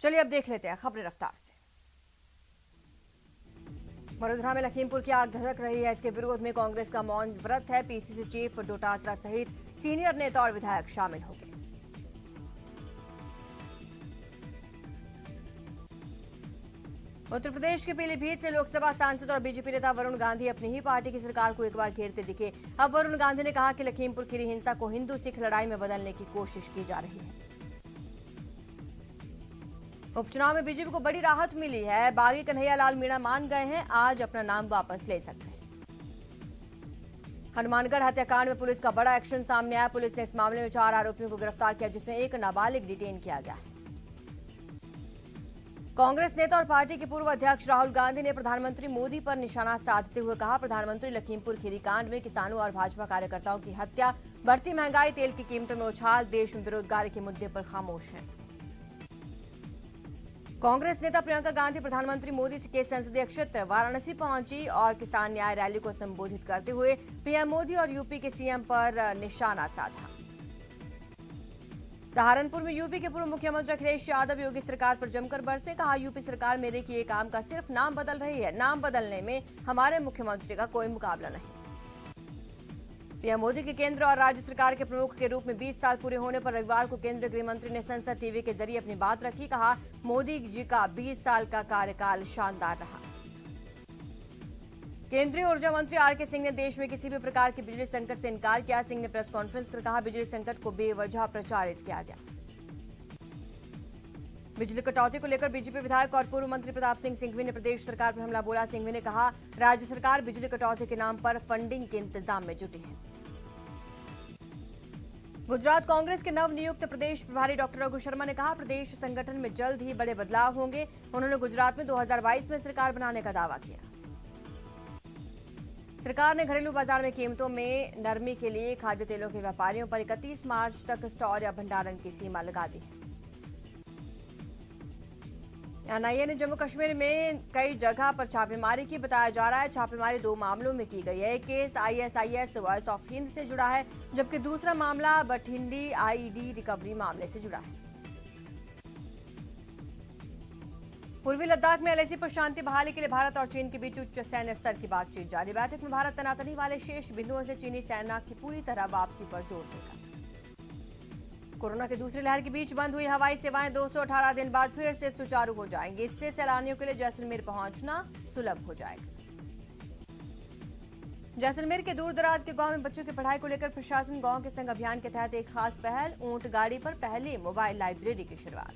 चलिए अब देख लेते हैं खबरें रफ्तार से। वडोदरा में लखीमपुर की आग धधक रही है। इसके विरोध में कांग्रेस का मौन व्रत है। पीसीसी चीफ डोटासरा सहित सीनियर नेता और विधायक शामिल हो गए। उत्तर प्रदेश के पीलीभीत से लोकसभा सांसद और बीजेपी नेता वरुण गांधी अपनी ही पार्टी की सरकार को एक बार घेरते दिखे। अब वरुण गांधी ने कहा कि लखीमपुर खीरी हिंसा को हिंदू सिख लड़ाई में बदलने की कोशिश की जा रही है। उपचुनाव में बीजेपी को बड़ी राहत मिली है। बागी कन्हैयालाल मीणा मान गए हैं, आज अपना नाम वापस ले सकते हैं। हनुमानगढ़ हत्याकांड में पुलिस का बड़ा एक्शन सामने आया। पुलिस ने इस मामले में 4 आरोपियों को गिरफ्तार किया, जिसमें एक नाबालिग डिटेन किया गया है। कांग्रेस नेता और पार्टी के पूर्व अध्यक्ष राहुल गांधी ने प्रधानमंत्री मोदी पर निशाना साधते हुए कहा, प्रधानमंत्री लखीमपुर खीरी कांड में किसानों और भाजपा कार्यकर्ताओं की हत्या, बढ़ती महंगाई, तेल की कीमतों में उछाल, देश में बेरोजगारी के मुद्दे पर खामोश हैं। कांग्रेस नेता प्रियंका गांधी प्रधानमंत्री मोदी के संसदीय क्षेत्र वाराणसी पहुंची और किसान न्याय रैली को संबोधित करते हुए पीएम मोदी और यूपी के सीएम पर निशाना साधा। सहारनपुर में यूपी के पूर्व मुख्यमंत्री अखिलेश यादव योगी सरकार पर जमकर बरसे। कहा, यूपी सरकार मेरे किए काम का सिर्फ नाम बदल रही है, नाम बदलने में हमारे मुख्यमंत्री का कोई मुकाबला नहीं। पीएम मोदी के केंद्र और राज्य सरकार के प्रमुख के रूप में 20 साल पूरे होने पर रविवार को केंद्रीय गृह मंत्री ने संसद टीवी के जरिए अपनी बात रखी। कहा, मोदी जी का 20 साल का कार्यकाल शानदार रहा। केंद्रीय ऊर्जा मंत्री आरके सिंह ने देश में किसी भी प्रकार के बिजली संकट से इनकार किया। सिंह ने प्रेस कॉन्फ्रेंस कर कहा, बिजली संकट को बेवजह प्रचारित किया गया। बिजली कटौती को लेकर बीजेपी विधायक और पूर्व मंत्री प्रताप सिंह सिंघवी ने प्रदेश सरकार पर हमला बोला। सिंघवी ने कहा, राज्य सरकार बिजली कटौती के नाम पर फंडिंग के इंतजाम में जुटी है। गुजरात कांग्रेस के नवनियुक्त प्रदेश प्रभारी डॉक्टर रघु शर्मा ने कहा, प्रदेश संगठन में जल्द ही बड़े बदलाव होंगे। उन्होंने गुजरात में 2022 में सरकार बनाने का दावा किया। सरकार ने घरेलू बाजार में कीमतों में नरमी के लिए खाद्य तेलों के व्यापारियों पर 31 मार्च तक स्टोर या भंडारण की सीमा लगा दी है। एनआईए ने जम्मू कश्मीर में कई जगह पर छापेमारी की। बताया जा रहा है छापेमारी 2 मामलों में की गई है। एक case ISIS voice of Hind से जुड़ा है, जबकि दूसरा मामला बठिंडी आईईडी रिकवरी मामले से जुड़ा है। पूर्वी लद्दाख में एलएसी पर शांति बहाली के लिए भारत और चीन के बीच उच्च सैन्य स्तर की बातचीत जारी। बैठक में भारत तनातनी वाले शेष बिंदुओं से चीनी सेना की पूरी तरह वापसी पर जोर देगा। कोरोना की दूसरी लहर के बीच बंद हुई हवाई सेवाएं 218 दिन बाद फिर से सुचारू हो जाएंगी। इससे सैलानियों के लिए जैसलमेर पहुंचना सुलभ हो जाएगा। जैसलमेर के दूर दराज के गांव में बच्चों की पढ़ाई को लेकर प्रशासन गांव के संग अभियान के तहत एक खास पहल, ऊंट गाड़ी पर पहली मोबाइल लाइब्रेरी की शुरुआत।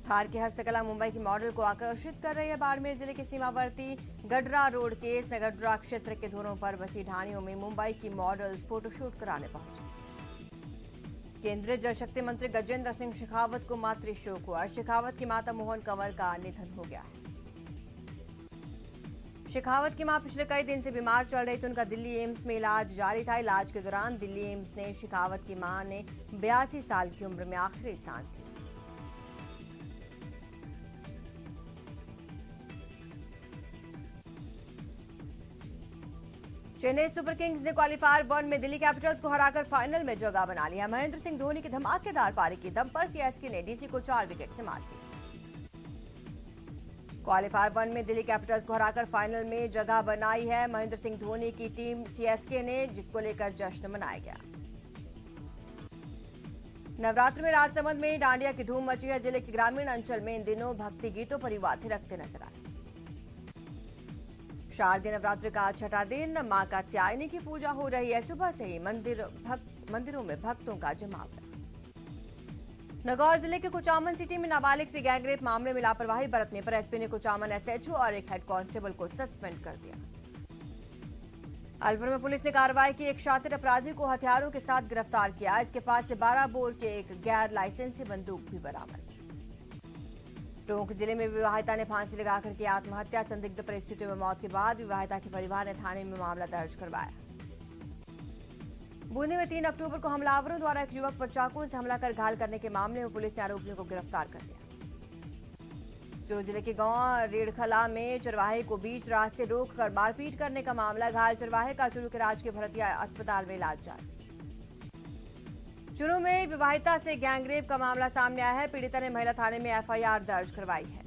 थार की हस्तकला मुंबई की मॉडल को आकर्षित कर रही है। बाड़मेर जिले के सीमावर्ती गडरा रोड के सगड्रा क्षेत्र के धुरों पर बसी ढाणियों में मुंबई की मॉडल्स फोटोशूट कराने पहुंचे। केंद्रीय जल शक्ति मंत्री गजेंद्र सिंह शेखावत को मातृशोक हुआ। शेखावत की माता मोहन कंवर का निधन हो गया है। शेखावत की मां पिछले कई दिन से बीमार चल रही थी। उनका दिल्ली एम्स में इलाज जारी था। इलाज के दौरान दिल्ली एम्स ने शेखावत की मां ने 82 साल की उम्र में आखिरी सांस ली। चेन्नई सुपर किंग्स ने क्वालीफायर 1 में दिल्ली कैपिटल्स को हराकर फाइनल में जगह बना लिया। महेंद्र सिंह धोनी की धमाकेदार पारी की दम पर सीएसके ने डीसी को 4 विकेट से मात दी। क्वालीफायर 1 में दिल्ली कैपिटल्स को हराकर फाइनल में जगह बनाई है महेंद्र सिंह धोनी की टीम सीएसके ने, जिसको लेकर जश्न मनाया गया। नवरात्र में राजसमंद में डांडिया की धूम मची है। जिले के ग्रामीण अंचल में इन दिनों भक्ति गीतों पर युवा थिरकते नजर आए। शारदीय नवरात्र का 6ठा दिन, मां कात्यायनी की पूजा हो रही है। सुबह से ही मंदिरों में भक्तों का जमाव है। नागौर जिले के कुचामन सिटी में नाबालिग से गैंगरेप मामले में लापरवाही बरतने पर एसपी ने कुचामन एसएचओ और एक हेड कांस्टेबल को सस्पेंड कर दिया। अलवर में पुलिस ने कार्रवाई की। एक शातिर अपराधी को हथियारों के साथ गिरफ्तार किया। इसके पास से 12 बोर के एक गैर लाइसेंसी बंदूक भी बरामद। टोंक जिले में विवाहिता ने फांसी लगाकर की आत्महत्या। संदिग्ध परिस्थितियों में मौत के बाद विवाहिता के परिवार ने थाने में मामला दर्ज करवाया। बूंदी में 3 अक्टूबर को हमलावरों द्वारा एक युवक पर चाकुओं से हमला कर घायल करने के मामले में पुलिस ने आरोपियों को गिरफ्तार कर लिया। चूरू जिले के गांव रेड़खला में चरवाहे को बीच रास्ते रोककर मारपीट करने का मामला। घायल चरवाहे का चूरू के राजकीय भरतिया अस्पताल में इलाज जारी। चूरू में विवाहिता से गैंगरेप का मामला सामने आया है। पीड़िता ने महिला थाने में एफआईआर दर्ज करवाई है।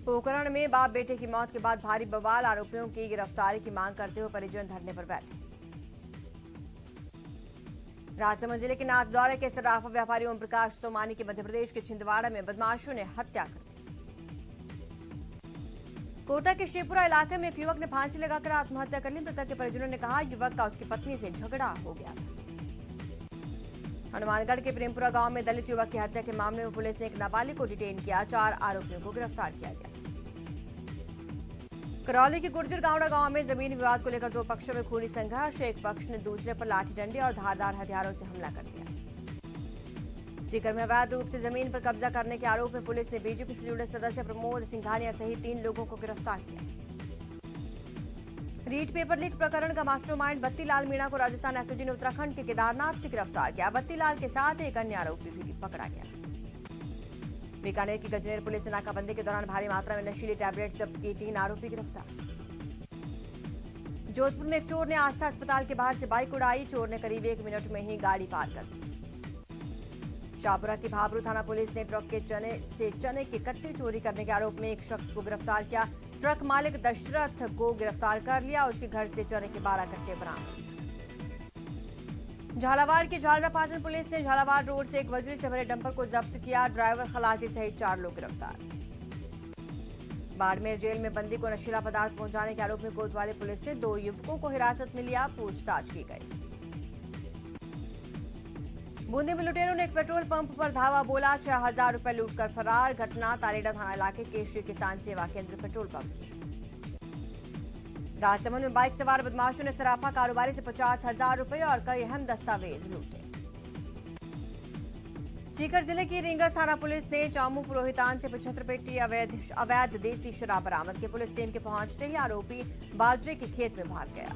पोखरण में बाप बेटे की मौत के बाद भारी बवाल, आरोपियों की गिरफ्तारी की मांग करते हुए परिजन धरने पर बैठे। राजसमंद जिले के नाथद्वारा के सराफा व्यापारी ओम प्रकाश सोमानी की मध्य प्रदेश के छिंदवाड़ा में बदमाशों ने हत्या कर दी। कोटा के शिवपुरा इलाके में एक युवक ने फांसी लगाकर आत्महत्या कर ली। मृतक के परिजनों ने कहा युवक का उसकी पत्नी से झगड़ा हो गया था। हनुमानगढ़ के प्रेमपुरा गांव में दलित युवक की हत्या के मामले में पुलिस ने एक नाबालिग को डिटेन किया। 4 आरोपियों को गिरफ्तार किया गया। करौली के गुर्जर गावड़ा गांव में जमीन विवाद को लेकर 2 पक्षों में खूनी संघर्ष। एक पक्ष ने दूसरे पर लाठी डंडे और धारदार हथियारों से हमला कर दिया। सीकर में अवैध रूप से जमीन पर कब्जा करने के आरोप में पुलिस ने बीजेपी से जुड़े सदस्य प्रमोद सिंघानिया सहित 3 लोगों को गिरफ्तार किया। रीट पेपर लीक प्रकरण का मास्टरमाइंड बत्तीलाल मीणा को राजस्थान एसओजी ने उत्तराखंड के केदारनाथ से गिरफ्तार किया। बत्तीलाल के साथ एक अन्य आरोपी भी पकड़ा गया। बीकानेर की गजनेर पुलिस ने नाकाबंदी के दौरान भारी मात्रा में नशीली टैबलेट जब्त की। 3 आरोपी गिरफ्तार। जोधपुर में एक चोर ने आस्था अस्पताल के बाहर से बाइक उड़ाई। चोर ने करीब 1 मिनट में ही गाड़ी पार कर दी। शाहपुरा की भाबरू थाना पुलिस ने ट्रक के चने के कट्टे चोरी करने के आरोप में एक शख्स को गिरफ्तार किया। ट्रक मालिक दशरथ को गिरफ्तार कर लिया। उसके घर से चने के 12 कट्टे बरामद। झालावाड़ की झालरापाटन पुलिस ने झालावाड़ रोड से एक वज्र से भरे डंपर को जब्त किया। ड्राइवर, खलासी सहित 4 लोग गिरफ्तार। बाड़मेर जेल में बंदी को नशीला पदार्थ पहुंचाने के आरोप में कोतवाली पुलिस ने 2 युवकों को हिरासत में लिया। पूछताछ की गई। बूंदी में लुटेरों ने एक पेट्रोल पंप पर धावा बोला। 6000 रुपए लूटकर फरार। घटना तालेडा थाना इलाके के श्री किसान सेवा केंद्र पेट्रोल पंप की। राजसमंद में बाइक सवार बदमाशों ने सराफा कारोबारी से 50,000 रुपए और कई अहम दस्तावेज लूटे। सीकर जिले की रिंगस थाना पुलिस ने चामू पुरोहितान से 75 पेटी अवैध देसी शराब बरामद की। पुलिस टीम के पहुंचते ही आरोपी बाजरे के खेत में भाग गया।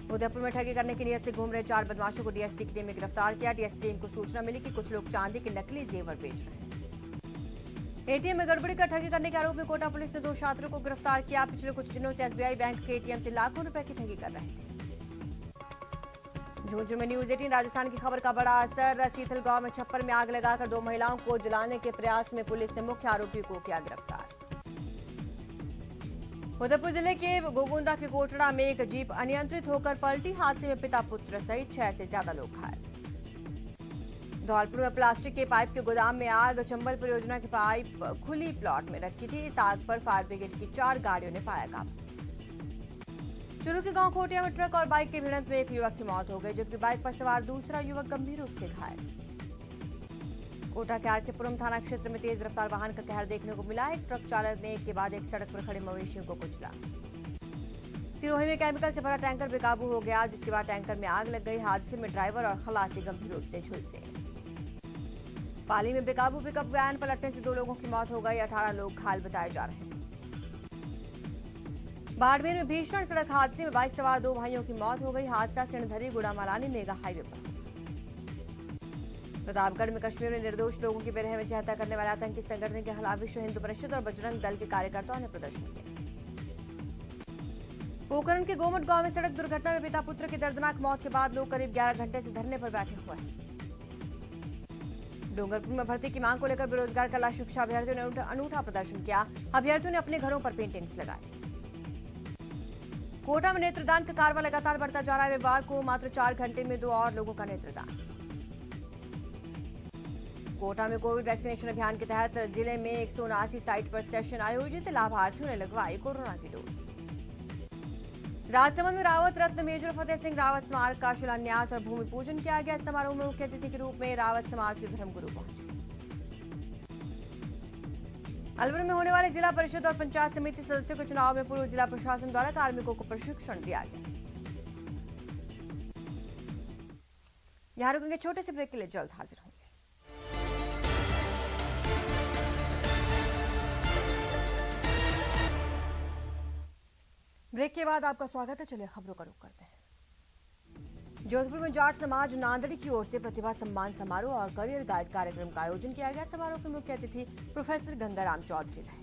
उदयपुर में ठगी करने की नियत से घूम रहे 4 बदमाशों को डीएसटी की टीम ने गिरफ्तार किया। डीएसटी टीम को सूचना मिली कि कुछ लोग चांदी के नकली जेवर बेच रहे हैं। एटीएम में गड़बड़ी कर ठगी करने के आरोप में कोटा पुलिस ने 2 छात्रों को गिरफ्तार किया। पिछले कुछ दिनों से एसबीआई बैंक के एटीएम से लाखों रुपए की ठगी कर रहे थे। झुंझुनू में न्यूज 18 राजस्थान की खबर का बड़ा असर। सीथल गांव में छप्पर में आग लगाकर 2 महिलाओं को जलाने के प्रयास में पुलिस ने मुख्य आरोपी को किया गिरफ्तार। उदयपुर जिले के गोगुंदा के कोटड़ा में एक जीप अनियंत्रित होकर पलटी। हादसे में पिता पुत्र सहित 6 से ज्यादा लोग घायल। धौलपुर में प्लास्टिक के पाइप के गोदाम में आग। चंबल परियोजना की पाइप खुली प्लॉट में रखी थी। इस आग पर फायर ब्रिगेड की 4 गाड़ियों ने पाया काबू। चूरू के गांव खोटिया में ट्रक और बाइक की भिड़ंत में एक युवक की मौत हो गई, जबकि बाइक पर सवार दूसरा युवक गंभीर रूप से घायल। कोटा के आरकेपुरम थाना क्षेत्र में तेज रफ्तार वाहन का कहर देखने को मिला। एक ट्रक चालक ने एक के बाद एक सड़क पर खड़े मवेशियों को कुचला। सिरोही में केमिकल से भरा टैंकर बेकाबू हो गया, जिसके बाद टैंकर में आग लग गई। हादसे में ड्राइवर और खलासी गंभीर रूप से झुलसे। पाली में बेकाबू पिकअप वैन पलटने से 2 लोगों की मौत हो गई। 18 लोग घायल बताए जा रहे हैं। बाड़मेर में भीषण सड़क हादसे में बाइक सवार 2 भाइयों की मौत हो गई। हादसा सिणधरी गुड़ामालानी मेगा हाईवे पर। प्रतापगढ़ में कश्मीर में निर्दोष लोगों की बेरहमी से हत्या करने वाले आतंकी संगठन के खिलाफ विश्व हिंदू परिषद और बजरंग दल के कार्यकर्ताओं ने प्रदर्शन किया। पोखरण के गोमट गांव में सड़क दुर्घटना में पिता पुत्र की दर्दनाक मौत के बाद लोग करीब 11 घंटे से धरने पर बैठे हुए हैं। डूंगरपुर में भर्ती की मांग को लेकर बेरोजगार कला शिक्षा अभ्यर्थियों ने अनूठा प्रदर्शन किया। अभ्यर्थियों ने अपने घरों पर पेंटिंग्स लगाए। कोटा में नेत्रदान का कारवां लगातार बढ़ता जा रहा है। रविवार को मात्र 4 घंटे में 2 और लोगों का नेत्रदान। कोटा में कोविड वैक्सीनेशन अभियान के तहत जिले में 179 साइट पर सेशन आयोजित। लाभार्थियों ने लगवाई कोरोना की डोज। राजसमंद में रावत रत्न मेजर फतेह सिंह रावत स्मारक का शिलान्यास और भूमि पूजन किया गया। समारोह में मुख्य अतिथि के रूप में रावत समाज के धर्मगुरु पहुंचे। अलवर में होने वाले जिला परिषद और पंचायत समिति सदस्यों के चुनाव में पूर्व जिला प्रशासन द्वारा कार्मिकों को प्रशिक्षण दिया गया। यहां रुकेंगे, छोटे से ब्रेक के लिए जल्द हाजिर होंगे। ब्रेक के बाद आपका स्वागत है। चलिए खबरों का रुख करते हैं। जोधपुर में जाट समाज नांदड़ी की ओर से प्रतिभा सम्मान समारोह और करियर गाइड कार्यक्रम का आयोजन किया गया। समारोह के मुख्य अतिथि प्रोफेसर गंगाराम चौधरी रहे।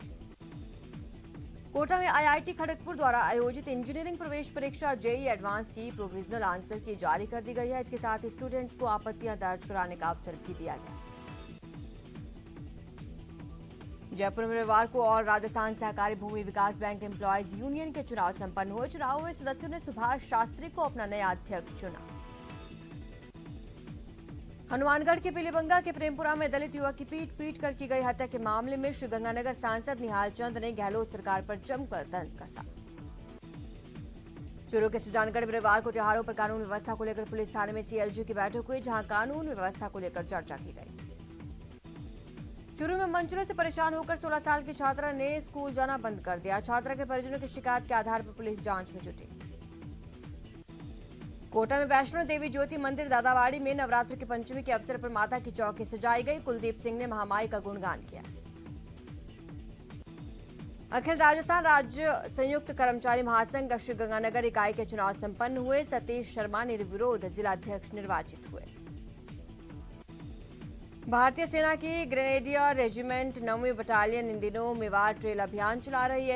कोटा में आईआईटी खड़गपुर द्वारा आयोजित इंजीनियरिंग प्रवेश परीक्षा जेईई एडवांस की प्रोविजनल आंसर की जारी कर दी गई है। इसके साथ ही स्टूडेंट्स को आपत्तियां दर्ज कराने का अवसर भी दिया गया। जयपुर में रविवार को ऑल राजस्थान सहकारी भूमि विकास बैंक एम्प्लॉयज यूनियन के चुनाव संपन्न हुए। चुनाव में सदस्यों ने सुभाष शास्त्री को अपना नया अध्यक्ष चुना। हनुमानगढ़ के पीलीबंगा के प्रेमपुरा में दलित युवक की पीट कर की गई हत्या के मामले में श्रीगंगानगर सांसद निहाल चंद ने गहलोत सरकार पर जमकर तंज कसा। चूरू के सुजानगढ़ में रविवार को त्योहारों पर कानून व्यवस्था को लेकर पुलिस थाने में सीएलजी की बैठक हुई, जहां कानून व्यवस्था को लेकर चर्चा की गई। चूरू में मंचलों से परेशान होकर 16 साल की छात्रा ने स्कूल जाना बंद कर दिया। छात्रा के परिजनों की शिकायत के आधार पर पुलिस जांच में जुटी। कोटा में वैष्णो देवी ज्योति मंदिर दादावाड़ी में नवरात्र की पंचमी के अवसर पर माता की चौकी सजाई गई। कुलदीप सिंह ने महामाई का गुणगान किया। अखिल राजस्थान राज्य संयुक्त कर्मचारी महासंघ श्रीगंगानगर इकाई के चुनाव संपन्न हुए। सतीश शर्मा निर्विरोध जिलाध्यक्ष निर्वाचित हुए। भारतीय सेना की ग्रेनेडियर रेजिमेंट 9वीं बटालियन इन दिनों मेवाड़ ट्रेल अभियान चला रही है।